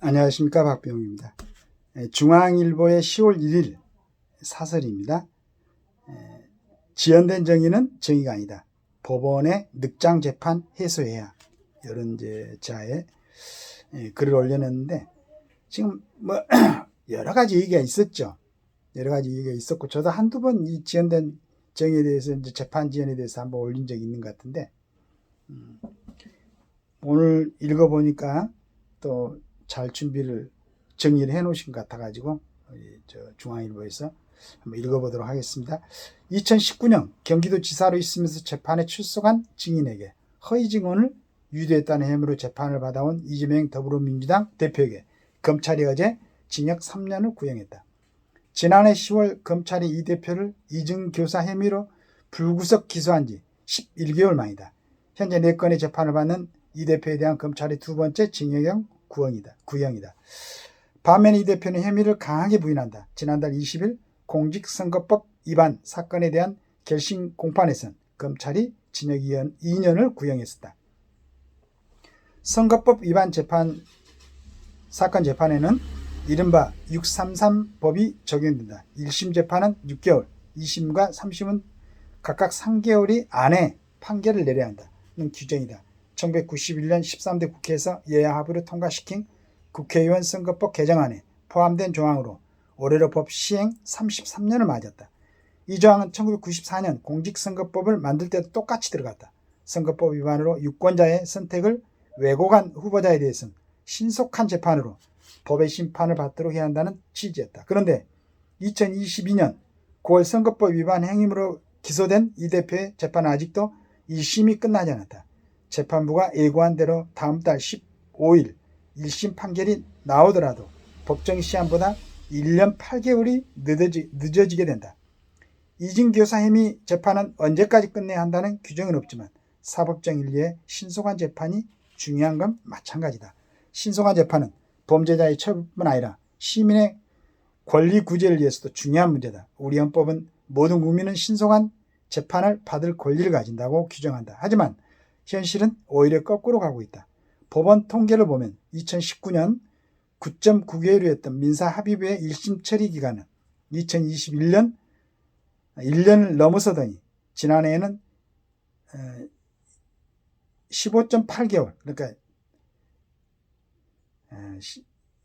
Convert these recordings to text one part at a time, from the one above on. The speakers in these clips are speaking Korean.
안녕하십니까, 박병우입니다. 중앙일보의 10월 1일 사설입니다. 지연된 정의는 정의가 아니다. 법원의 늑장 재판 해소해야. 이런 자의 글을 올려놨는데, 지금 여러 가지 얘기가 있었죠. 여러 가지 얘기가 있었고, 저도 한두 번 이 지연된 정의에 대해서, 이제 재판 지연에 대해서 한번 올린 적이 있는 것 같은데, 오늘 읽어보니까 또 잘 준비를 정리를 해 놓으신 것 같아가지고 중앙일보에서 한번 읽어보도록 하겠습니다. 2019년 경기도지사로 있으면서 재판에 출석한 증인에게 허위 증언을 유도했다는 혐의로 재판을 받아온 이재명 더불어민주당 대표에게 검찰이 어제 징역 3년을 구형했다. 지난해 10월 검찰이 이 대표를 이중교사 혐의로 불구속 기소한 지 11개월 만이다. 현재 4건의 재판을 받는 이 대표에 대한 검찰의 두 번째 징역형 구형이다. 반면에 이 대표는 혐의를 강하게 부인한다. 지난달 20일 공직선거법 위반 사건에 대한 결심 공판에선 검찰이 징역 2년을 구형했었다. 선거법 위반 사건 재판에는 이른바 633법이 적용된다. 1심 재판은 6개월, 2심과 3심은 각각 3개월이 안에 판결을 내려야 한다는 규정이다. 1991년 13대 국회에서 여야 합의로 통과시킨 국회의원 선거법 개정안에 포함된 조항으로 올해로 법 시행 33년을 맞았다. 이 조항은 1994년 공직선거법을 만들 때도 똑같이 들어갔다. 선거법 위반으로 유권자의 선택을 왜곡한 후보자에 대해서는 신속한 재판으로 법의 심판을 받도록 해야 한다는 취지였다. 그런데 2022년 9월 선거법 위반 행위로 기소된 이 대표의 재판은 아직도 1심이 끝나지 않았다. 재판부가 예고한 대로 다음 달 15일 1심 판결이 나오더라도 법정 시한보다 1년 8개월이 늦어지게 된다. 이중교사 혐의 재판은 언제까지 끝내야 한다는 규정은 없지만 사법정 인리의 신속한 재판이 중요한 건 마찬가지다. 신속한 재판은 범죄자의 처벌뿐 아니라 시민의 권리 구제를 위해서도 중요한 문제다. 우리 헌법은 모든 국민은 신속한 재판을 받을 권리를 가진다고 규정한다. 하지만 현실은 오히려 거꾸로 가고 있다. 법원 통계를 보면 2019년 9.9개월이었던 민사합의부의 1심 처리 기간은 2021년 1년을 넘어서더니 지난해에는 15.8개월, 그러니까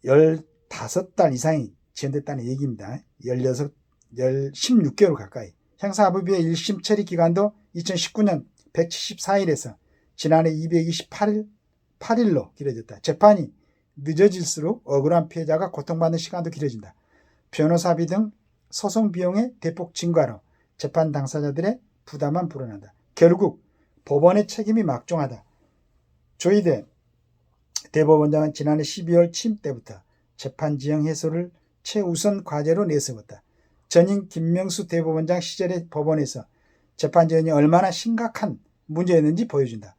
15달 이상이 지연됐다는 얘기입니다. 16개월 가까이. 형사합의부의 1심 처리 기간도 2019년 174일에서 지난해 228일로 길어졌다. 재판이 늦어질수록 억울한 피해자가 고통받는 시간도 길어진다. 변호사비 등 소송 비용의 대폭 증가로 재판 당사자들의 부담만 불어난다. 결국 법원의 책임이 막중하다. 조희대 대법원장은 지난해 12월 취임 때부터 재판 지형 해소를 최우선 과제로 내세웠다. 전임 김명수 대법원장 시절의 법원에서 재판 지형이 얼마나 심각한 문제였는지 보여준다.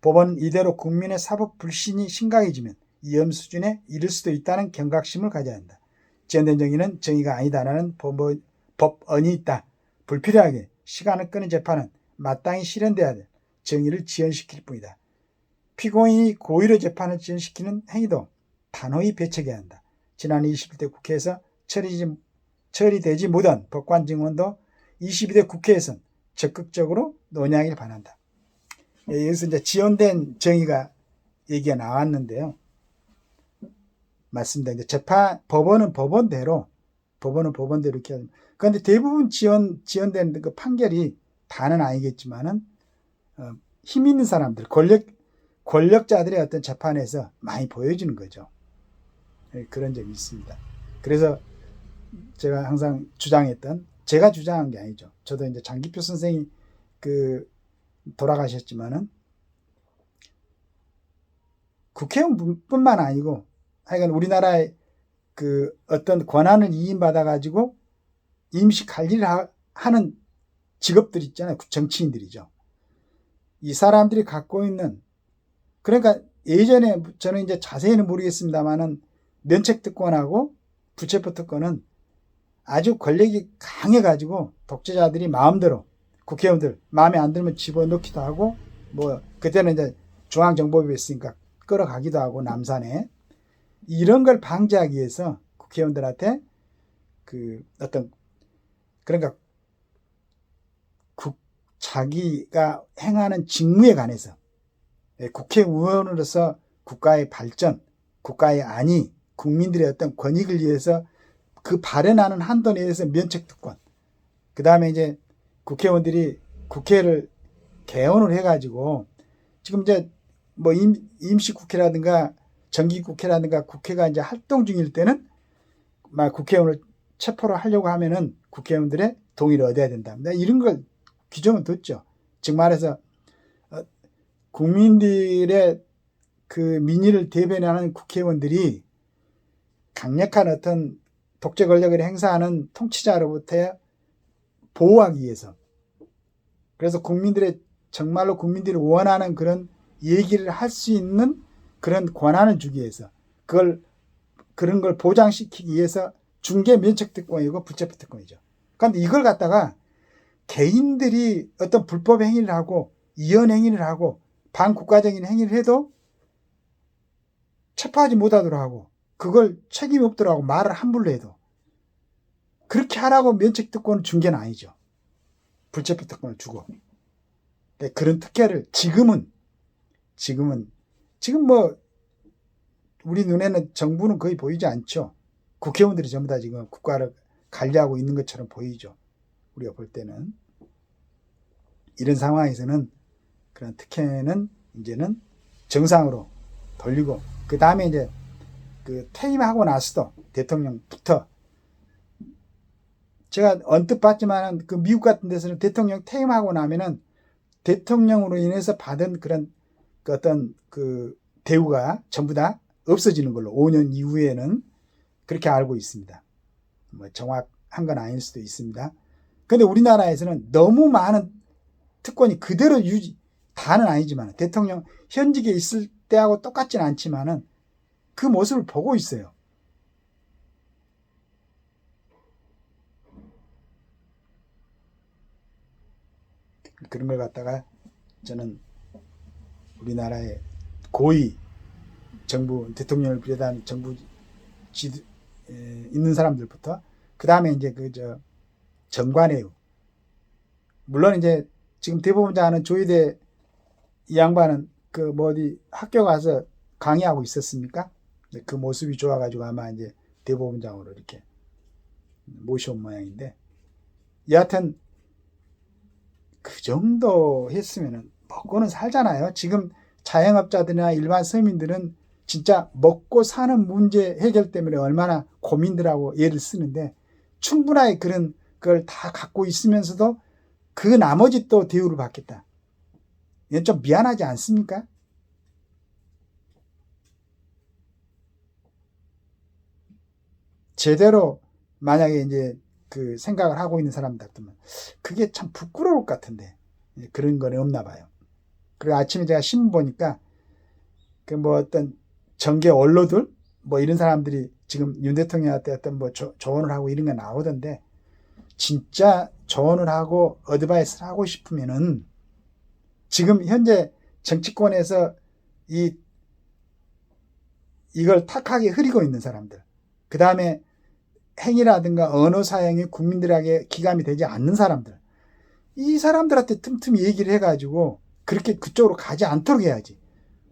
법원은 이대로 국민의 사법 불신이 심각해지면 위험 수준에 이를 수도 있다는 경각심을 가져야 한다. 지연된 정의는 정의가 아니다라는 법언이 있다. 불필요하게 시간을 끄는 재판은 마땅히 실현돼야 될 정의를 지연시킬 뿐이다. 피고인이 고의로 재판을 지연시키는 행위도 단호히 배척해야 한다. 지난 21대 국회에서 처리되지 못한 법관 증언도 22대 국회에서는 적극적으로 논의하길 바란다. 여기서 이제 지연된 정의가 얘기가 나왔는데요. 맞습니다. 이제 법원은 법원대로 이렇게 합니다. 그런데 대부분 지연된 그 판결이 다는 아니겠지만은 힘 있는 사람들, 권력자들의 어떤 재판에서 많이 보여지는 거죠. 그런 점이 있습니다. 그래서 제가 항상 제가 주장한 게 아니죠. 저도 이제 장기표 선생이 돌아가셨지만은 국회의원뿐만 아니고 하여간 우리나라의 어떤 권한을 이임받아 가지고 임시 관리를 하는 직업들 있잖아요. 정치인들이죠. 이 사람들이 갖고 있는, 그러니까 예전에 저는 이제 자세히는 모르겠습니다만은 면책특권하고 부체포특권은 아주 권력이 강해가지고 독재자들이 마음대로 국회의원들 마음에 안 들면 집어넣기도 하고, 그때는 이제 중앙정보부였으니까 끌어가기도 하고 남산에 이런 걸 방지하기 위해서 국회의원들한테 그 어떤 그러니까 자기가 행하는 직무에 관해서 국회의원으로서 국가의 발전, 국가의 안위, 국민들의 어떤 권익을 위해서 그 발현하는 한도 내에서 면책특권, 그 다음에 이제 국회의원들이 국회를 개원을 해가지고 지금 이제 뭐 임시국회라든가 정기국회라든가 국회가 이제 활동 중일 때는 막 국회의원을 체포를 하려고 하면은 국회의원들의 동의를 얻어야 된다. 이런 걸 규정은 뒀죠. 즉 말해서 국민들의 그 민의를 대변하는 국회의원들이 강력한 어떤 독재 권력을 행사하는 통치자로부터 보호하기 위해서, 그래서 국민들의 정말로 국민들이 원하는 그런 얘기를 할 수 있는 그런 권한을 주기 위해서, 그런 걸 보장시키기 위해서 중개 면책특권이고 부채법특권이죠. 그런데 이걸 갖다가 개인들이 어떤 불법 행위를 하고 이혼 행위를 하고 반국가적인 행위를 해도 체포하지 못하도록 하고 그걸 책임이 없도록 하고 말을 함부로 해도 그렇게 하라고 면책특권을 준 게 아니죠. 불체포특권을 주고. 그런 특혜를 지금 뭐 우리 눈에는 정부는 거의 보이지 않죠. 국회의원들이 전부 다 지금 국가를 관리하고 있는 것처럼 보이죠. 우리가 볼 때는. 이런 상황에서는 그런 특혜는 이제는 정상으로 돌리고, 그 다음에 이제 그 퇴임하고 나서도 대통령부터, 제가 언뜻 봤지만 그 미국 같은 데서는 대통령 퇴임하고 나면은 대통령으로 인해서 받은 그런 그 어떤 그 대우가 전부 다 없어지는 걸로 5년 이후에는 그렇게 알고 있습니다. 뭐 정확한 건 아닐 수도 있습니다. 근데 우리나라에서는 너무 많은 특권이 그대로 유지, 다는 아니지만 대통령 현직에 있을 때하고 똑같지는 않지만은 그 모습을 보고 있어요. 그런 걸 갖다가 저는 우리나라의 고위 정부, 대통령을 비롯한 정부 있는 사람들부터, 그 다음에 이제 정관예우, 물론 이제 지금 대법원장은 조희대 이 양반은 그 뭐 어디 학교 가서 강의하고 있었습니까? 그 모습이 좋아가지고 아마 이제 대법원장으로 이렇게 모셔온 모양인데, 여하튼 그 정도 했으면은 먹고는 살잖아요. 지금 자영업자들이나 일반 서민들은 진짜 먹고 사는 문제 해결 때문에 얼마나 고민들하고 애를 쓰는데, 충분하게 그런 걸 다 갖고 있으면서도 그 나머지 또 대우를 받겠다. 이건 좀 미안하지 않습니까? 제대로 만약에 이제 그 생각을 하고 있는 사람들 같으면 그게 참 부끄러울 것 같은데 그런 건 없나 봐요. 그리고 아침에 제가 신문 보니까 그 뭐 어떤 정계 원로들 뭐 이런 사람들이 지금 윤 대통령한테 어떤 뭐 조언을 하고 이런 거 나오던데, 진짜 조언을 하고 어드바이스를 하고 싶으면은 지금 현재 정치권에서 이걸 탁하게 흐리고 있는 사람들, 그 다음에 행위라든가 언어 사용이 국민들에게 기감이 되지 않는 사람들, 이 사람들한테 틈틈이 얘기를 해가지고 그렇게 그쪽으로 가지 않도록 해야지.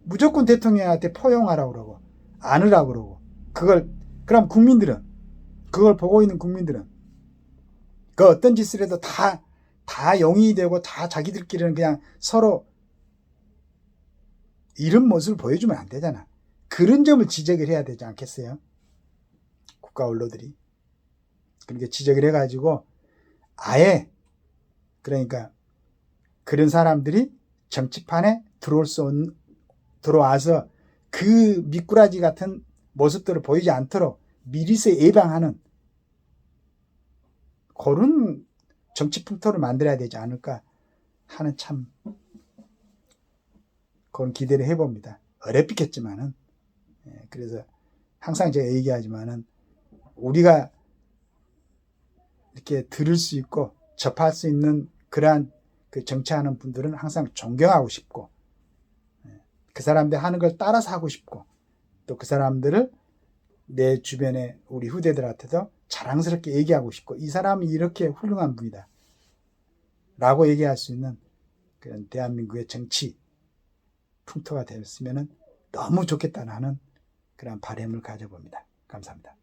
무조건 대통령한테 포용하라고 그러고 안으라고 그러고 그럼 국민들은, 그걸 보고 있는 국민들은 그 어떤 짓을 해도 다 용인이 되고 다 자기들끼리는 그냥 서로 이런 모습을 보여주면 안 되잖아. 그런 점을 지적을 해야 되지 않겠어요? 국가 언론들이. 그렇게 지적을 해가지고 아예, 그러니까 그런 사람들이 정치판에 들어와서 그 미꾸라지 같은 모습들을 보이지 않도록 미리서 예방하는 그런 정치 풍토를 만들어야 되지 않을까 하는 참 그런 기대를 해봅니다. 어렵겠지만은. 그래서 항상 제가 얘기하지만은 우리가 이렇게 들을 수 있고 접할 수 있는 그러한 그 정치하는 분들은 항상 존경하고 싶고, 그 사람들 하는 걸 따라서 하고 싶고, 또 그 사람들을 내 주변에 우리 후대들한테도 자랑스럽게 얘기하고 싶고 이 사람이 이렇게 훌륭한 분이다 라고 얘기할 수 있는 그런 대한민국의 정치 풍토가 되었으면 너무 좋겠다는 그런 바람을 가져봅니다. 감사합니다.